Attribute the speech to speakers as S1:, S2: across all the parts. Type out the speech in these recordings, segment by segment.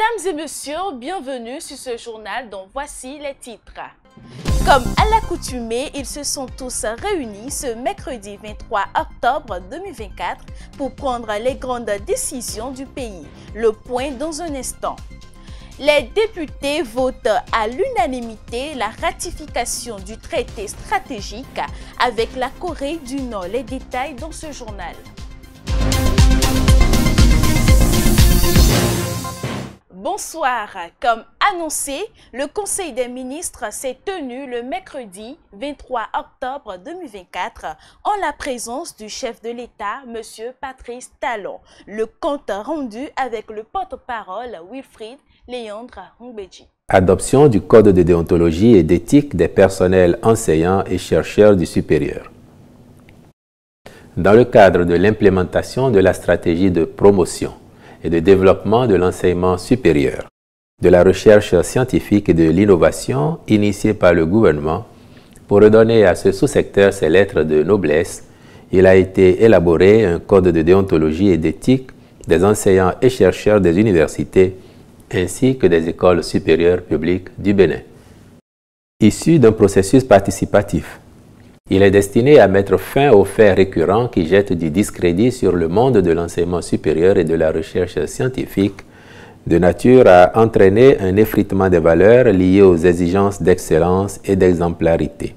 S1: Mesdames et messieurs, bienvenue sur ce journal dont voici les titres. Comme à l'accoutumée, ils se sont tous réunis ce mercredi 23 octobre 2024 pour prendre les grandes décisions du pays. Le point dans un instant. Les députés votent à l'unanimité la ratification du traité stratégique avec la Corée du Nord. Les détails dans ce journal. Bonsoir. Comme annoncé, le Conseil des ministres s'est tenu le mercredi 23 octobre 2024 en la présence du chef de l'État, M. Patrice Talon. Le compte rendu avec le porte-parole Wilfried Léandre Ngbeji.
S2: Adoption du Code de déontologie et d'éthique des personnels enseignants et chercheurs du supérieur. Dans le cadre de l'implémentation de la stratégie de promotion et de développement de l'enseignement supérieur, de la recherche scientifique et de l'innovation initiée par le gouvernement pour redonner à ce sous-secteur ses lettres de noblesse, il a été élaboré un code de déontologie et d'éthique des enseignants et chercheurs des universités ainsi que des écoles supérieures publiques du Bénin. Issu d'un processus participatif, il est destiné à mettre fin aux faits récurrents qui jettent du discrédit sur le monde de l'enseignement supérieur et de la recherche scientifique, de nature à entraîner un effritement des valeurs liées aux exigences d'excellence et d'exemplarité.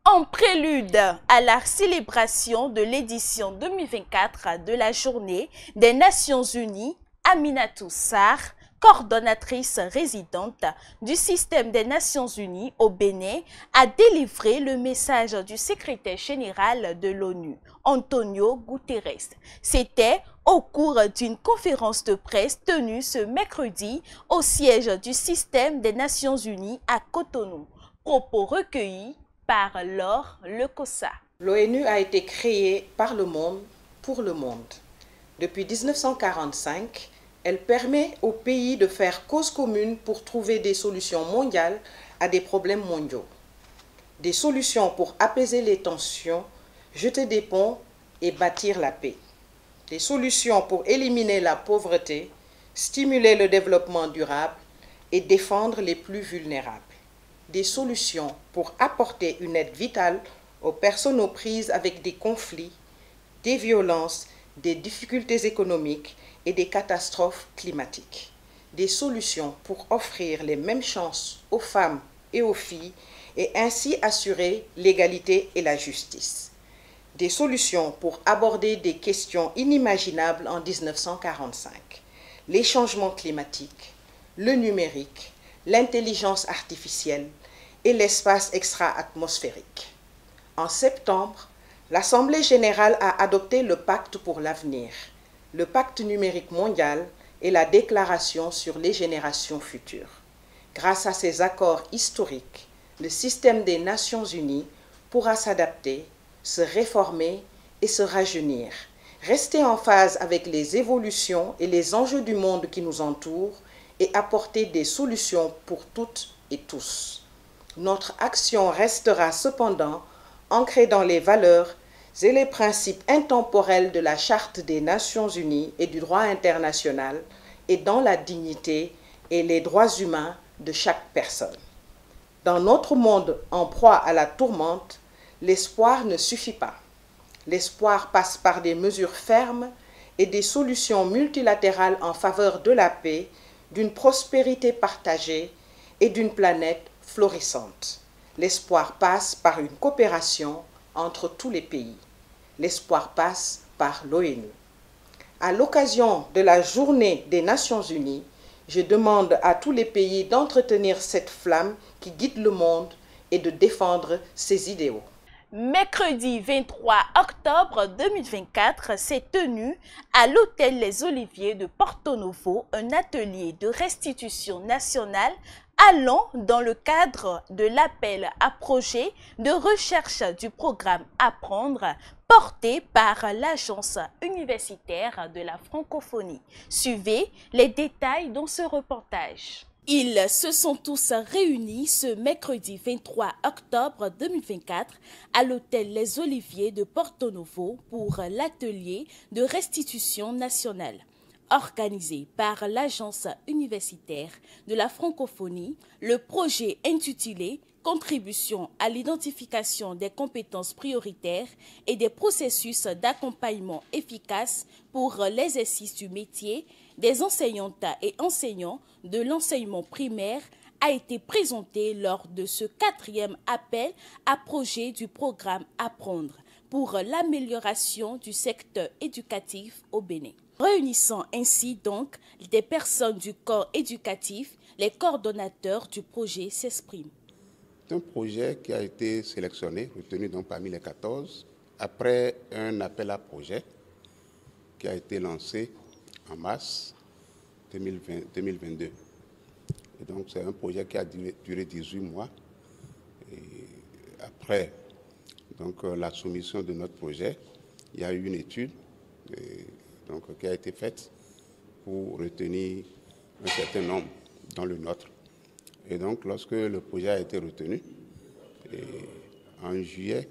S1: En prélude à la célébration de l'édition 2024 de la Journée des Nations Unies, Aminatou Sarr, coordonnatrice résidente du système des Nations Unies au Bénin, a délivré le message du secrétaire général de l'ONU, Antonio Guterres. C'était au cours d'une conférence de presse tenue ce mercredi au siège du système des Nations Unies à Cotonou. Propos recueillis par Laure Lecossa.
S3: L'ONU a été créée par le monde pour le monde. Depuis 1945, elle permet aux pays de faire cause commune pour trouver des solutions mondiales à des problèmes mondiaux. Des solutions pour apaiser les tensions, jeter des ponts et bâtir la paix. Des solutions pour éliminer la pauvreté, stimuler le développement durable et défendre les plus vulnérables. Des solutions pour apporter une aide vitale aux personnes aux prises avec des conflits, des violences, des difficultés économiques et des catastrophes climatiques. Des solutions pour offrir les mêmes chances aux femmes et aux filles et ainsi assurer l'égalité et la justice. Des solutions pour aborder des questions inimaginables en 1945. Les changements climatiques, le numérique, l'intelligence artificielle et l'espace extra-atmosphérique. En septembre, l'Assemblée générale a adopté le Pacte pour l'avenir, le Pacte numérique mondial et la Déclaration sur les générations futures. Grâce à ces accords historiques, le système des Nations Unies pourra s'adapter, se réformer et se rajeunir, rester en phase avec les évolutions et les enjeux du monde qui nous entourent et apporter des solutions pour toutes et tous. Notre action restera cependant ancrée dans les valeurs et les principes intemporels de la Charte des Nations Unies et du droit international et dans la dignité et les droits humains de chaque personne. Dans notre monde en proie à la tourmente, l'espoir ne suffit pas. L'espoir passe par des mesures fermes et des solutions multilatérales en faveur de la paix, d'une prospérité partagée et d'une planète florissante. L'espoir passe par une coopération entre tous les pays. L'espoir passe par l'ONU. À l'occasion de la Journée des Nations Unies, je demande à tous les pays d'entretenir cette flamme qui guide le monde et de défendre ses idéaux.
S1: Mercredi 23 octobre 2024 s'est tenu à l'hôtel Les Oliviers de Porto Novo un atelier de restitution nationale allant dans le cadre de l'appel à projet de recherche du programme Apprendre porté par l'Agence universitaire de la francophonie. Suivez les détails dans ce reportage. Ils se sont tous réunis ce mercredi 23 octobre 2024 à l'hôtel Les Oliviers de Porto Novo pour l'atelier de restitution nationale. Organisé par l'Agence universitaire de la francophonie, le projet intitulé « Contribution à l'identification des compétences prioritaires et des processus d'accompagnement efficaces pour l'exercice du métier des enseignantes et enseignants de l'enseignement primaire » a été présenté lors de ce 4e appel à projet du programme Apprendre pour l'amélioration du secteur éducatif au Bénin. Réunissant ainsi donc des personnes du corps éducatif, les coordonnateurs du projet s'expriment.
S4: C'est un projet qui a été sélectionné, retenu donc parmi les 14, après un appel à projet qui a été lancé en mars 2022. Et donc c'est un projet qui a duré 18 mois. Et après donc, la soumission de notre projet, il y a eu une étude qui a été faite pour retenir un certain nombre, dans le nôtre. Et donc, lorsque le projet a été retenu, en juillet,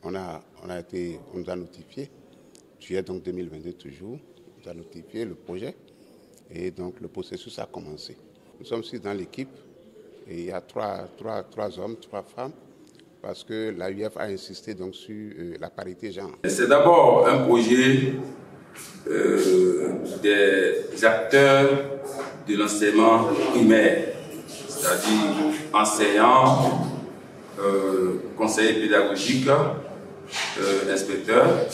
S4: on nous a notifié, juillet donc 2022 toujours, on nous a notifié le projet, et donc le processus a commencé. Nous sommes 6 dans l'équipe, et il y a 3 hommes, 3 femmes, parce que l'AUF a insisté donc sur la parité genre.
S5: C'est d'abord un projet des acteurs de l'enseignement primaire, c'est-à-dire enseignants, conseillers pédagogiques, inspecteurs.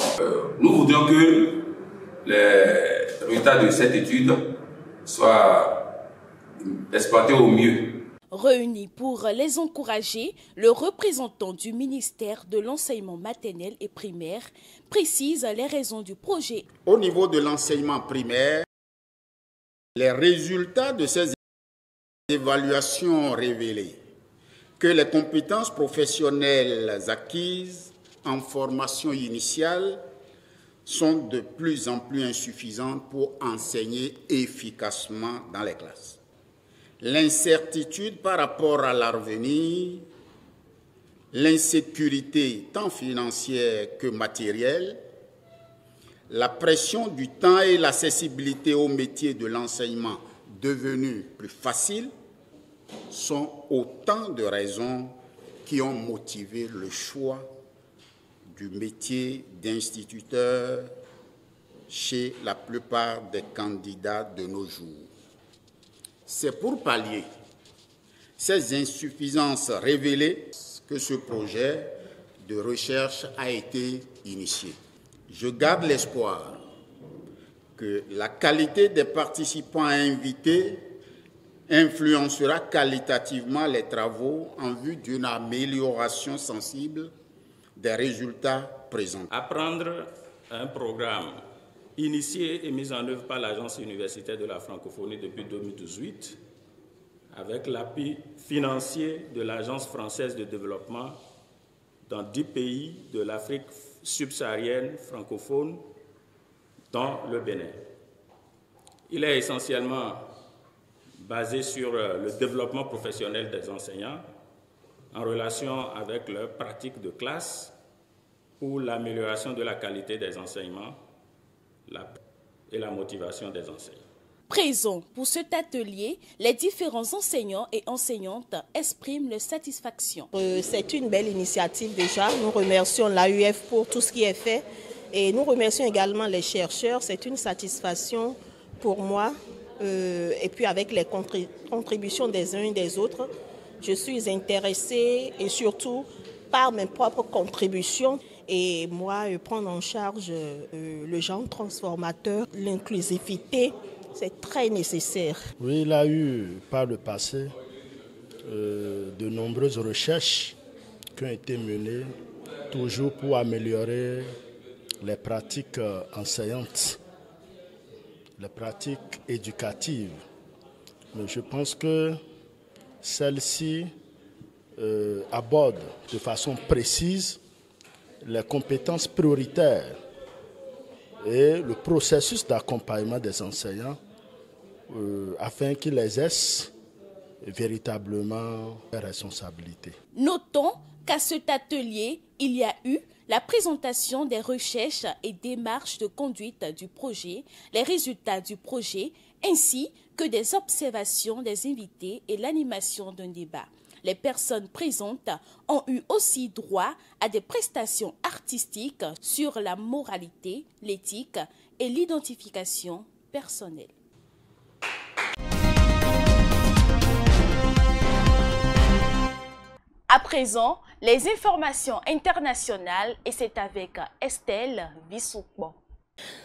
S5: Nous voudrions que les résultats de cette étude soient exploités au mieux.
S1: Réunis pour les encourager, le représentant du ministère de l'enseignement maternel et primaire précise les raisons du projet.
S6: Au niveau de l'enseignement primaire, les résultats de ces évaluations ont révélé que les compétences professionnelles acquises en formation initiale sont de plus en plus insuffisantes pour enseigner efficacement dans les classes. L'incertitude par rapport à l'avenir, l'insécurité tant financière que matérielle, la pression du temps et l'accessibilité aux métiers de l'enseignement devenus plus faciles sont autant de raisons qui ont motivé le choix du métier d'instituteur chez la plupart des candidats de nos jours. C'est pour pallier ces insuffisances révélées que ce projet de recherche a été initié. Je garde l'espoir que la qualité des participants invités influencera qualitativement les travaux en vue d'une amélioration sensible des résultats présentés.
S7: Apprendre un programme initié et mis en œuvre par l'Agence universitaire de la francophonie depuis 2018, avec l'appui financier de l'Agence française de développement dans 10 pays de l'Afrique subsaharienne francophone, dont le Bénin. Il est essentiellement basé sur le développement professionnel des enseignants en relation avec leurs pratiques de classe pour l'amélioration de la qualité des enseignements et la motivation des enseignants.
S1: Présents pour cet atelier, les différents enseignants et enseignantes expriment leur satisfaction.
S8: C'est une belle initiative déjà. Nous remercions l'AUF pour tout ce qui est fait et nous remercions également les chercheurs. C'est une satisfaction pour moi et puis avec les contributions des uns et des autres. Je suis intéressée et surtout par mes propres contributions. Et moi, prendre en charge le genre transformateur, l'inclusivité, c'est très nécessaire.
S9: Oui, il y a eu par le passé de nombreuses recherches qui ont été menées, toujours pour améliorer les pratiques enseignantes, les pratiques éducatives. Mais je pense que celle-ci aborde de façon précise les compétences prioritaires et le processus d'accompagnement des enseignants afin qu'ils exercent véritablement leurs responsabilités.
S1: Notons qu'à cet atelier, il y a eu la présentation des recherches et démarches de conduite du projet, les résultats du projet, ainsi que des observations des invités et l'animation d'un débat. Les personnes présentes ont eu aussi droit à des prestations artistiques sur la moralité, l'éthique et l'identification personnelle. À présent, les informations internationales et c'est avec Estelle Bissoupo.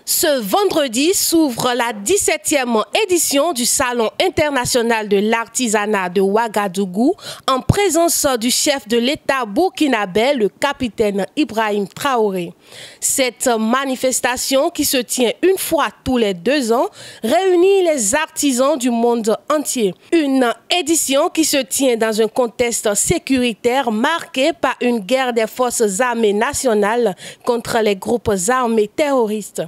S10: Ce vendredi s'ouvre la 17e édition du Salon international de l'artisanat de Ouagadougou en présence du chef de l'État burkinabé, le capitaine Ibrahim Traoré. Cette manifestation, qui se tient une fois tous les 2 ans, réunit les artisans du monde entier. Une édition qui se tient dans un contexte sécuritaire marqué par une guerre des forces armées nationales contre les groupes armés terroristes.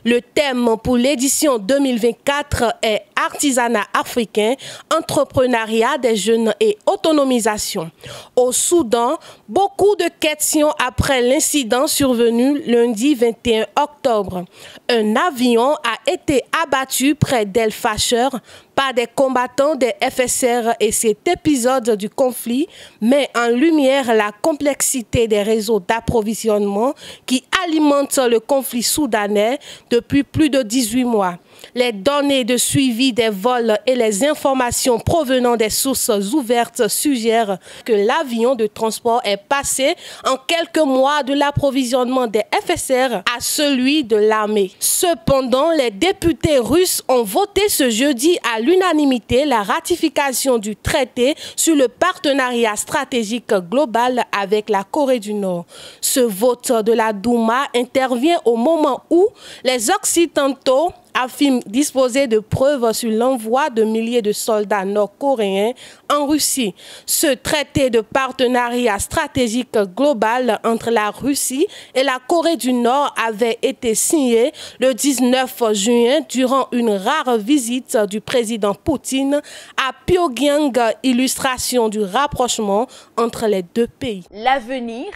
S10: Le thème pour l'édition 2024 est artisanat africain, entrepreneuriat des jeunes et autonomisation. Au Soudan, beaucoup de questions après l'incident survenu lundi 21 octobre. Un avion a été abattu près d'El Fasher par des combattants des FSR et cet épisode du conflit met en lumière la complexité des réseaux d'approvisionnement qui alimentent le conflit soudanais depuis plus de 18 mois. Les données de suivi des vols et les informations provenant des sources ouvertes suggèrent que l'avion de transport est passé en quelques mois de l'approvisionnement des FSR à celui de l'armée. Cependant, les députés russes ont voté ce jeudi à l'unanimité la ratification du traité sur le partenariat stratégique global avec la Corée du Nord. Ce vote de la Douma intervient au moment où les Occidentaux affirme disposer de preuves sur l'envoi de milliers de soldats nord-coréens en Russie. Ce traité de partenariat stratégique global entre la Russie et la Corée du Nord avait été signé le 19 juin durant une rare visite du président Poutine à Pyongyang, illustration du rapprochement entre les deux pays.
S1: L'avenir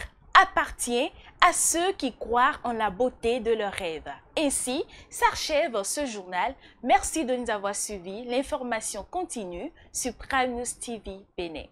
S1: appartient à ceux qui croient en la beauté de leurs rêves. Ainsi s'achève ce journal. Merci de nous avoir suivis. L'information continue sur Prime News TV Bénin.